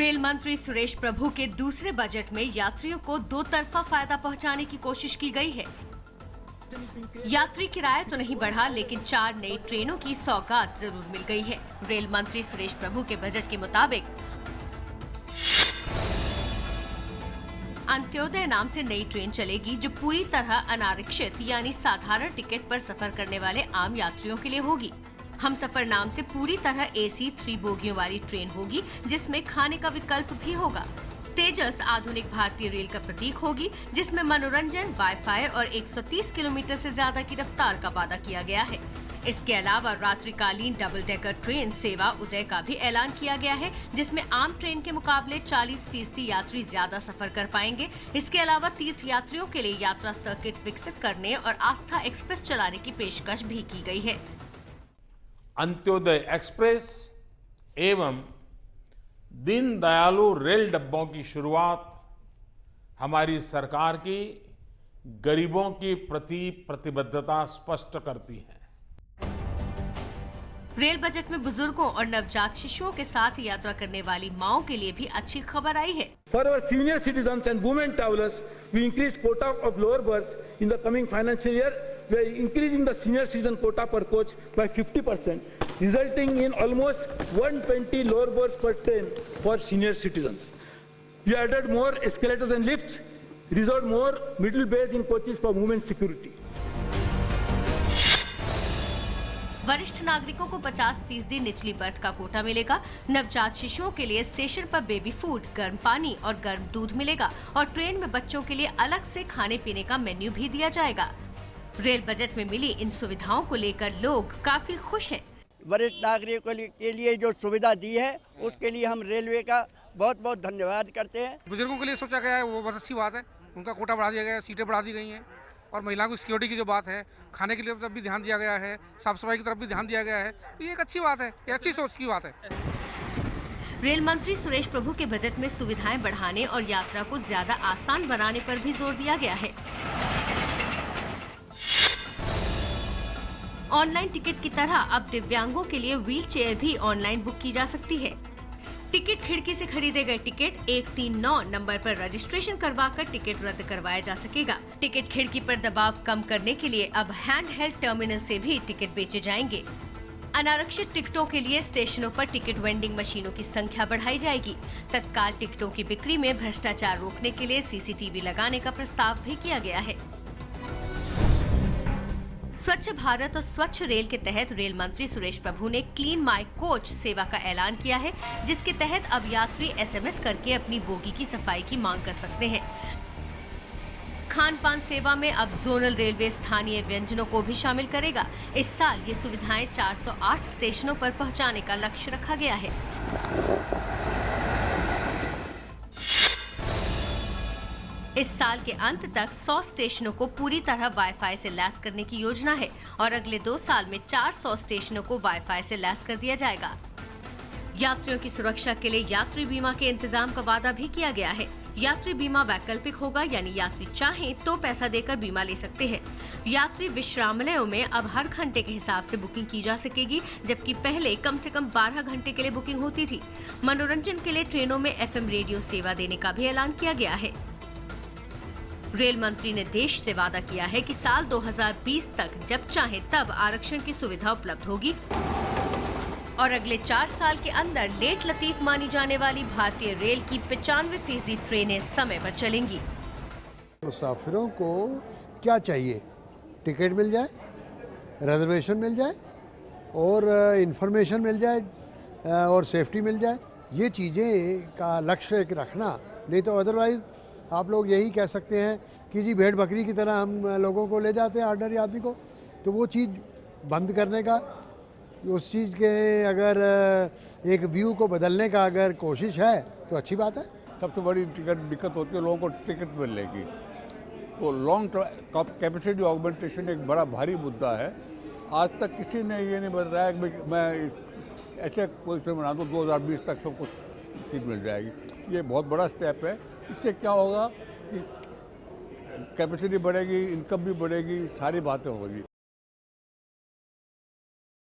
Rail मंत्री सुरेश प्रभु के दूसरे बजट में यात्रियों को दो तरफा फायदा पहुंचाने की कोशिश की गई है। यात्री किराया तो नहीं बढ़ा, लेकिन 4 नई ट्रेनों की सौगात जरूर मिल गई है। रेल मंत्री सुरेश प्रभु के बजट के मुताबिक अंत्योदय नाम से नई ट्रेन चलेगी, जो पूरी तरह अनारक्षित यानी साधारण टिकट पर सफर करने वाले आम यात्रियों के लिए होगी। हमसफर नाम से पूरी तरह AC 3 बोगियों वाली ट्रेन होगी, जिसमें खाने का विकल्प भी होगा। तेजस आधुनिक भारतीय रेल का प्रतीक होगी, जिसमें मनोरंजन, वाईफाई और 130 किलोमीटर से ज्यादा की रफ्तार का वादा किया गया है। इसके अलावा रात्रिकालीन डबल डेकर ट्रेन सेवा उदय का भी ऐलान किया गया है, जिसमें आम ट्रेन के मुकाबले 40% यात्री ज्यादा सफर कर पाएंगे। इसके अलावा तीर्थ यात्रियों के लिए यात्रा सर्किट विकसित करने और आस्था एक्सप्रेस चलाने की पेशकश भी की गई है। अंत्योदय एक्सप्रेस एवं दीन दयालु रेल डब्बों की शुरुआत हमारी सरकार की गरीबों की प्रति प्रतिबद्धता स्पष्ट करती है। रेल बजट में बुजुर्गों और नवजात शिशुओं के साथ यात्रा करने वाली माओं के लिए भी अच्छी खबर आई है। For our senior citizens and women travelers, we increase quota of lower berths in the coming financial year. We are increasing the senior citizen quota per coach by 50%, resulting in almost 120 lower berths per train for senior citizens. We added more escalators and lifts, reserved more middle bays in coaches for women's security. वरिष्ठ नागरिकों को 50% निचली birth का कोटा मिलेगा। नवजात शिशुओं के लिए स्टेशन पर बेबी फूड, गर्म पानी और गर्म दूध मिलेगा और ट्रेन में बच्चों के लिए अलग से खाने पीने का मेन्यू भी दिया जाएगा। रेल बजट में मिली इन सुविधाओं को लेकर लोग काफी खुश हैं। वरिष्ठ नागरिकों के लिए जो सुविधा दी है, उसके लिए हम रेलवे का बहुत बहुत धन्यवाद करते हैं। बुजुर्गों के लिए सोचा गया है, वो बहुत अच्छी बात है। उनका कोटा बढ़ा दिया गया है, सीटें बढ़ा दी गई हैं और महिलाओं की सिक्योरिटी की जो बात है, खाने की तरफ भी ध्यान दिया गया है, साफ सफाई की तरफ भी ध्यान दिया गया है। तो ये एक अच्छी बात है, ये अच्छी सोच की बात है। रेल मंत्री सुरेश प्रभु के बजट में सुविधाएं बढ़ाने और यात्रा को ज्यादा आसान बनाने पर भी जोर दिया गया है। ऑनलाइन टिकट की तरह अब दिव्यांगों के लिए व्हील चेयर भी ऑनलाइन बुक की जा सकती है। टिकट खिड़की से खरीदे गए टिकट 139 नंबर पर रजिस्ट्रेशन करवाकर टिकट रद्द करवाया जा सकेगा। टिकट खिड़की पर दबाव कम करने के लिए अब हैंड हेल्ड टर्मिनल से भी टिकट बेचे जाएंगे। अनारक्षित टिकटों के लिए स्टेशनों पर टिकट वेंडिंग मशीनों की संख्या बढ़ाई जाएगी। तत्काल टिकटों की बिक्री में भ्रष्टाचार रोकने के लिए CCTV लगाने का प्रस्ताव भी किया गया है। स्वच्छ भारत और स्वच्छ रेल के तहत रेल मंत्री सुरेश प्रभु ने क्लीन माई कोच सेवा का ऐलान किया है, जिसके तहत अब यात्री SMS करके अपनी बोगी की सफाई की मांग कर सकते हैं। खान पान सेवा में अब जोनल रेलवे स्थानीय व्यंजनों को भी शामिल करेगा। इस साल ये सुविधाएं 408 स्टेशनों पर पहुंचाने का लक्ष्य रखा गया है। इस साल के अंत तक 100 स्टेशनों को पूरी तरह वाईफाई से लैस करने की योजना है और अगले 2 साल में 400 स्टेशनों को वाईफाई से लैस कर दिया जाएगा। यात्रियों की सुरक्षा के लिए यात्री बीमा के इंतजाम का वादा भी किया गया है। यात्री बीमा वैकल्पिक होगा, यानी यात्री चाहें तो पैसा देकर बीमा ले सकते हैं। यात्री विश्रामलयों में अब हर घंटे के हिसाब से बुकिंग की जा सकेगी, जबकि पहले कम से कम 12 घंटे के लिए बुकिंग होती थी। मनोरंजन के लिए ट्रेनों में FM रेडियो सेवा देने का भी ऐलान किया गया है। रेल मंत्री ने देश से वादा किया है कि साल 2020 तक जब चाहे तब आरक्षण की सुविधा उपलब्ध होगी और अगले 4 साल के अंदर लेट लतीफ मानी जाने वाली भारतीय रेल की 95% ट्रेनें समय पर चलेंगी। मुसाफिरों को क्या चाहिए? टिकट मिल जाए, रिजर्वेशन मिल जाए और इंफॉर्मेशन मिल जाए और सेफ्टी मिल जाए। ये चीज़ें का लक्ष्य रखना, नहीं तो अदरवाइज आप लोग यही कह सकते हैं कि जी भेड़ बकरी की तरह हम लोगों को ले जाते हैं, ऑर्डिनरी आदमी को। तो वो चीज़ बंद करने का, उस चीज़ के अगर एक व्यू को बदलने का अगर कोशिश है तो अच्छी बात है। सबसे बड़ी दिक्कत होती है लोगों को टिकट मिलने की। तो लॉन्ग कैपेसिटी ऑगमेंटेशन एक बड़ा भारी मुद्दा है। आज तक किसी ने ये नहीं बताया कि मैं ऐसे पोजिशन बना दूँ 2020 तक सबको सीट मिल जाएगी। ये बहुत बड़ा स्टेप है। इससे क्या होगा कि कैपेसिटी बढ़ेगी, इनकम भी बढ़ेगी, सारी बातें होगी।